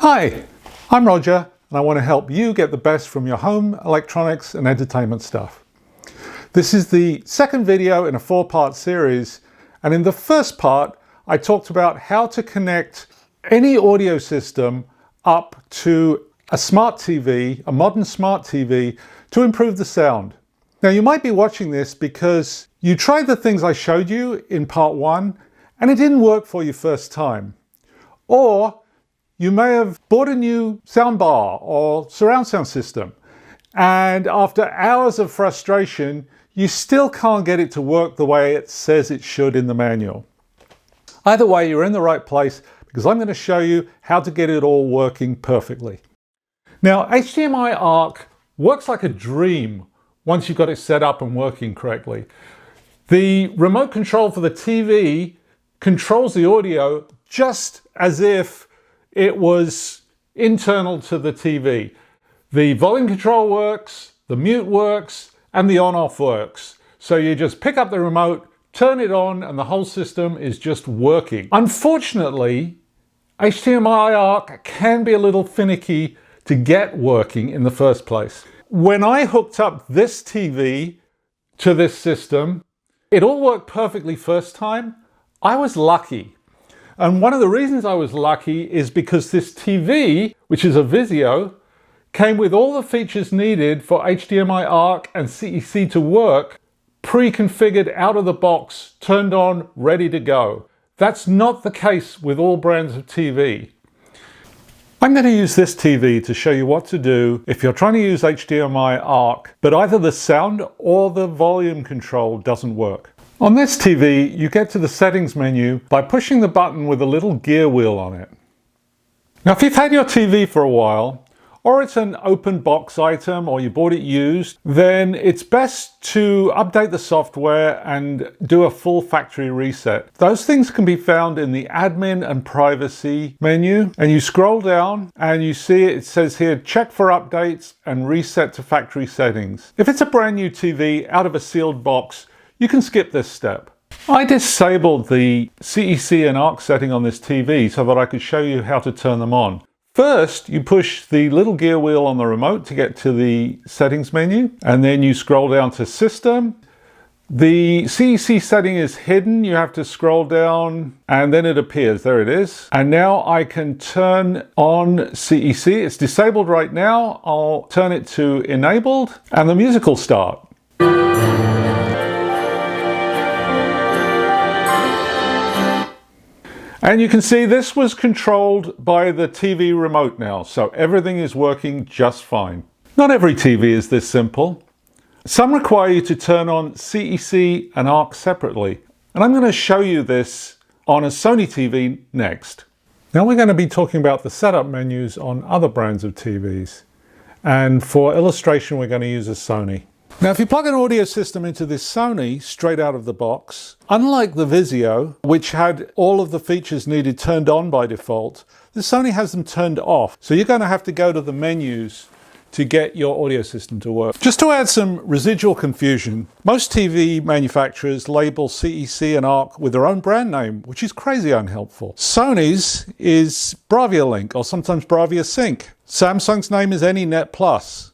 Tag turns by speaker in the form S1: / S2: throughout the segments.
S1: Hi, I'm Roger and I want to help you get the best from your home electronics and entertainment stuff. This is the second video in a 4-part series, and in the first part I talked about how to connect any audio system up to a smart TV, a modern smart TV, to improve the sound. Now you might be watching this because you tried the things I showed you in part 1 and it didn't work for you first time. Or you may have bought a new soundbar or surround sound system, and after hours of frustration, you still can't get it to work the way it says it should in the manual. Either way, you're in the right place because I'm going to show you how to get it all working perfectly. Now, HDMI ARC works like a dream once you've got it set up and working correctly. The remote control for the TV controls the audio just as if it was internal to the TV. The volume control works, the mute works, and the on-off works. So you just pick up the remote, turn it on, and the whole system is just working. Unfortunately, HDMI ARC can be a little finicky to get working in the first place. When I hooked up this TV to this system, it all worked perfectly first time. I was lucky. And one of the reasons I was lucky is because this TV, which is a Vizio, came with all the features needed for HDMI ARC and CEC to work, pre-configured out of the box, turned on, ready to go. That's not the case with all brands of TV. I'm going to use this TV to show you what to do if you're trying to use HDMI ARC, but either the sound or the volume control doesn't work. On this TV, you get to the settings menu by pushing the button with a little gear wheel on it. Now, if you've had your TV for a while, or it's an open box item, or you bought it used, then it's best to update the software and do a full factory reset. Those things can be found in the admin and privacy menu, and you scroll down and you see it says here, check for updates and reset to factory settings. If it's a brand new TV out of a sealed box, you can skip this step. I disabled the CEC and ARC setting on this TV so that I could show you how to turn them on. First, you push the little gear wheel on the remote to get to the settings menu, and then you scroll down to System. The CEC setting is hidden. You have to scroll down and then it appears. There it is. And now I can turn on CEC. It's disabled right now. I'll turn it to enabled and the music will start. And you can see this was controlled by the TV remote now, so everything is working just fine. Not every TV is this simple. Some require you to turn on CEC and ARC separately, and I'm going to show you this on a Sony TV next. Now we're going to be talking about the setup menus on other brands of TVs, and for illustration we're going to use a Sony. Now, if you plug an audio system into this Sony straight out of the box, unlike the Vizio, which had all of the features needed turned on by default, the Sony has them turned off. So you're going to have to go to the menus to get your audio system to work. Just to add some residual confusion, most TV manufacturers label CEC and ARC with their own brand name, which is crazy unhelpful. Sony's is Bravia Link, or sometimes Bravia Sync. Samsung's name is AnyNet Plus.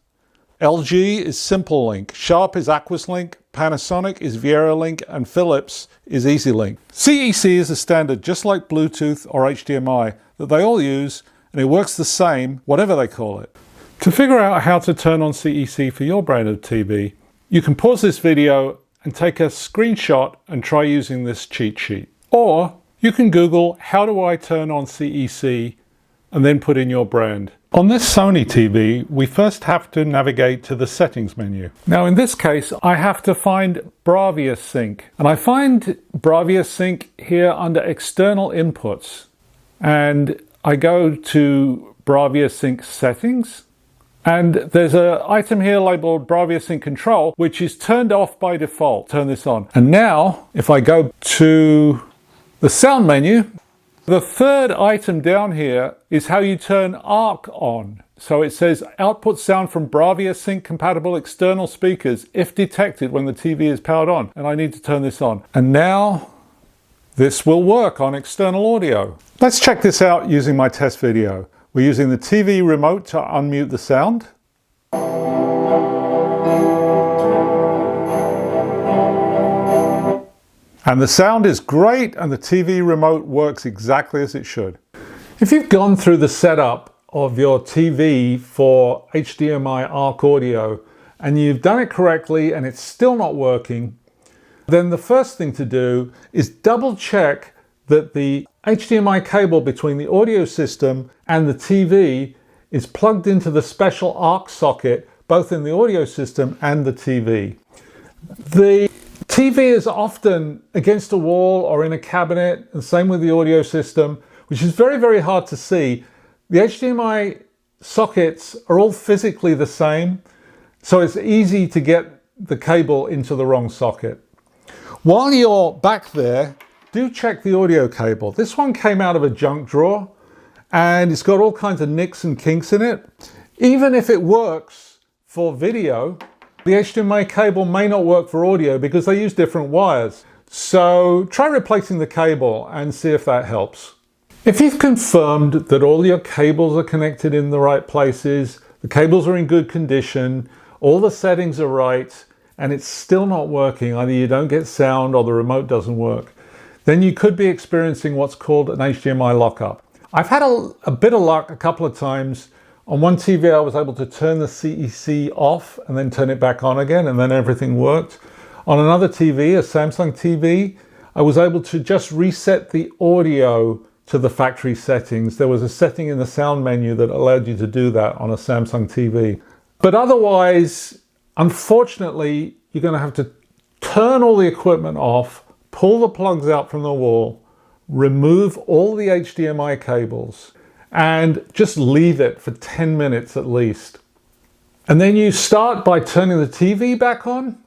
S1: LG is Simple Link, Sharp is Aquaslink, Panasonic is Viera Link, and Philips is EasyLink. CEC is a standard just like Bluetooth or HDMI that they all use, and it works the same whatever they call it. To figure out how to turn on CEC for your brand of TV, you can pause this video and take a screenshot and try using this cheat sheet. Or you can Google, how do I turn on CEC, and then put in your brand. On this Sony TV, we first have to navigate to the settings menu. Now in this case, I have to find Bravia Sync. And I find Bravia Sync here under external inputs. And I go to Bravia Sync settings. And there's an item here labeled Bravia Sync Control, which is turned off by default. Turn this on. And now, if I go to the sound menu, the third item down here is how you turn ARC on. So it says output sound from Bravia Sync compatible external speakers if detected when the TV is powered on. And I need to turn this on. And now this will work on external audio. Let's check this out using my test video. We're using the TV remote to unmute the sound. And the sound is great and the TV remote works exactly as it should. If you've gone through the setup of your TV for HDMI ARC audio and you've done it correctly and it's still not working, then the first thing to do is double check that the HDMI cable between the audio system and the TV is plugged into the special ARC socket both in the audio system and the TV. The TV is often against a wall or in a cabinet, and same with the audio system, which is very, very hard to see. The HDMI sockets are all physically the same, so it's easy to get the cable into the wrong socket. While you're back there, do check the audio cable. This one came out of a junk drawer and it's got all kinds of nicks and kinks in it. Even if it works for video, the HDMI cable may not work for audio because they use different wires. So try replacing the cable and see if that helps. If you've confirmed that all your cables are connected in the right places, the cables are in good condition, all the settings are right, and it's still not working, either you don't get sound or the remote doesn't work, then you could be experiencing what's called an HDMI lockup. I've had a bit of luck a couple of times. On one TV I was able to turn the CEC off and then turn it back on again, and then everything worked. On another TV, a Samsung TV, I was able to just reset the audio to the factory settings. There was a setting in the sound menu that allowed you to do that on a Samsung TV. But otherwise, unfortunately, you're going to have to turn all the equipment off, pull the plugs out from the wall, remove all the HDMI cables, and just leave it for 10 minutes at least. And then you start by turning the TV back on,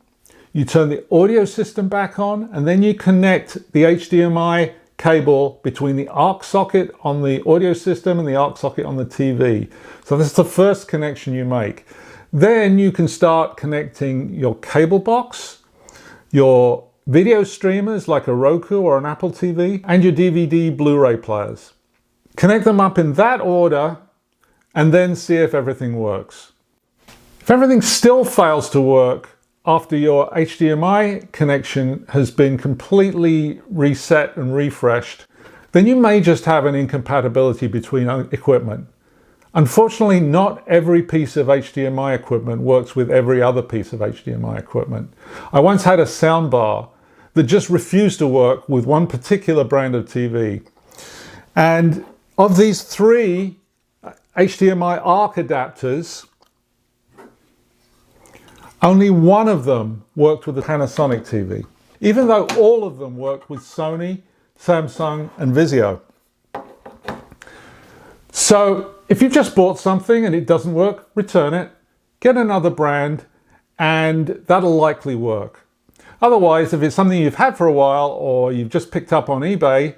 S1: you turn the audio system back on, and then you connect the HDMI cable between the ARC socket on the audio system and the ARC socket on the TV. So this is the first connection you make. Then you can start connecting your cable box, your video streamers like a Roku or an Apple TV, and your DVD Blu-ray players. Connect them up in that order and then see if everything works. If everything still fails to work after your HDMI connection has been completely reset and refreshed, then you may just have an incompatibility between equipment. Unfortunately, not every piece of HDMI equipment works with every other piece of HDMI equipment. I once had a soundbar that just refused to work with one particular brand of TV. And of these 3 HDMI ARC adapters, only one of them worked with a Panasonic TV, even though all of them worked with Sony, Samsung, and Vizio. So if you've just bought something and it doesn't work, return it, get another brand, and that'll likely work. Otherwise, if it's something you've had for a while or you've just picked up on eBay,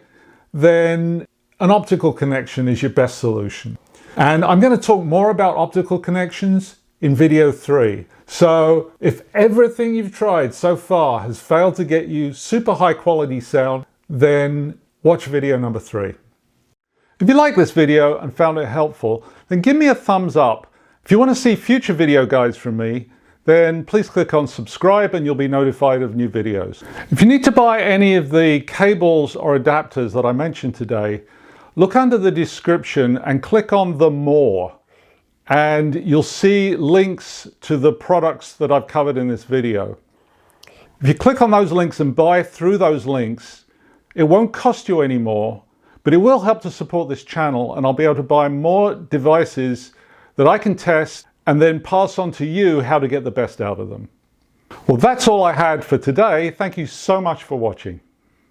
S1: then an optical connection is your best solution. And I'm going to talk more about optical connections in video 3. So if everything you've tried so far has failed to get you super high quality sound, then watch video number 3. If you like this video and found it helpful, then give me a thumbs up. If you want to see future video guides from me, then please click on subscribe and you'll be notified of new videos. If you need to buy any of the cables or adapters that I mentioned today, look under the description and click on the More, and you'll see links to the products that I've covered in this video. If you click on those links and buy through those links, it won't cost you any more, but it will help to support this channel, and I'll be able to buy more devices that I can test and then pass on to you how to get the best out of them. Well, that's all I had for today. Thank you so much for watching.